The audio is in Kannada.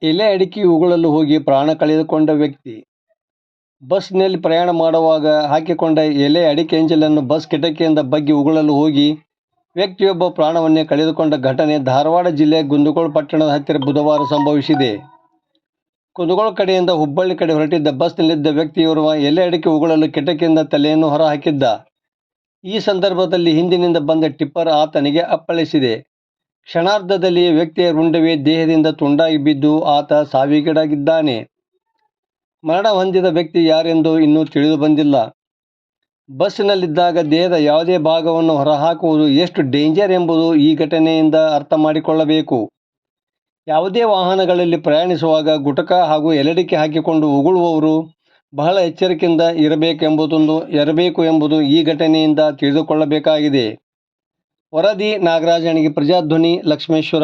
ಎಲೆ ಅಡಿಕೆ ಉಗುಳಲು ಹೋಗಿ ಪ್ರಾಣ ಕಳೆದುಕೊಂಡ ವ್ಯಕ್ತಿ. ಬಸ್ನಲ್ಲಿ ಪ್ರಯಾಣ ಮಾಡುವಾಗ ಹಾಕಿಕೊಂಡ ಎಲೆ ಅಡಿಕೆ ಎಂಜಲನ್ನು ಬಸ್ ಕಿಟಕಿಯಿಂದ ಬಗ್ಗಿ ಉಗುಳಲು ಹೋಗಿ ವ್ಯಕ್ತಿಯೊಬ್ಬ ಪ್ರಾಣವನ್ನೇ ಕಳೆದುಕೊಂಡ ಘಟನೆ ಧಾರವಾಡ ಜಿಲ್ಲೆಯ ಕುಂದಗೋಳ ಪಟ್ಟಣದ ಹತ್ತಿರ ಬುಧವಾರ ಸಂಭವಿಸಿದೆ. ಕುಂದಗೋಳ ಕಡೆಯಿಂದ ಹುಬ್ಬಳ್ಳಿ ಕಡೆ ಹೊರಟಿದ್ದ ಬಸ್ನಲ್ಲಿದ್ದ ವ್ಯಕ್ತಿಯೋರ್ವ ಎಲೆ ಅಡಿಕೆ ಉಗುಳಲು ಕಿಟಕಿಯಿಂದ ತಲೆಯನ್ನು ಹೊರ ಹಾಕಿದ್ದ. ಈ ಸಂದರ್ಭದಲ್ಲಿ ಹಿಂದಿನಿಂದ ಬಂದ ಟಿಪ್ಪರ್ ಆತನಿಗೆ ಅಪ್ಪಳಿಸಿದೆ. ಕ್ಷಣಾರ್ಧದಲ್ಲಿಯೇ ವ್ಯಕ್ತಿಯ ರುಂಡವೇ ದೇಹದಿಂದ ತುಂಡಾಗಿ ಬಿದ್ದು ಆತ ಸಾವಿಗೀಡಾಗಿದ್ದಾನೆ. ಮರಣ ಹೊಂದಿದ ವ್ಯಕ್ತಿ ಯಾರೆಂದು ಇನ್ನೂ ತಿಳಿದು ಬಂದಿಲ್ಲ. ಬಸ್ಸಿನಲ್ಲಿದ್ದಾಗ ದೇಹದ ಯಾವುದೇ ಭಾಗವನ್ನು ಹೊರಹಾಕುವುದು ಎಷ್ಟು ಡೇಂಜರ್ ಎಂಬುದು ಈ ಘಟನೆಯಿಂದ ಅರ್ಥ ಮಾಡಿಕೊಳ್ಳಬೇಕು. ಯಾವುದೇ ವಾಹನಗಳಲ್ಲಿ ಪ್ರಯಾಣಿಸುವಾಗ ಗುಟಕ ಹಾಗೂ ಎಲೆಡಿಕೆ ಹಾಕಿಕೊಂಡು ಉಗುಳುವವರು ಬಹಳ ಎಚ್ಚರಿಕೆಯಿಂದ ಇರಬೇಕು ಎಂಬುದು ಈ ಘಟನೆಯಿಂದ ತಿಳಿದುಕೊಳ್ಳಬೇಕಾಗಿದೆ. ವರದಿ ನಾಗರಾಜ ಅಣಗಿ, ಪ್ರಜಾಧ್ವನಿ, ಲಕ್ಷ್ಮೇಶ್ವರ.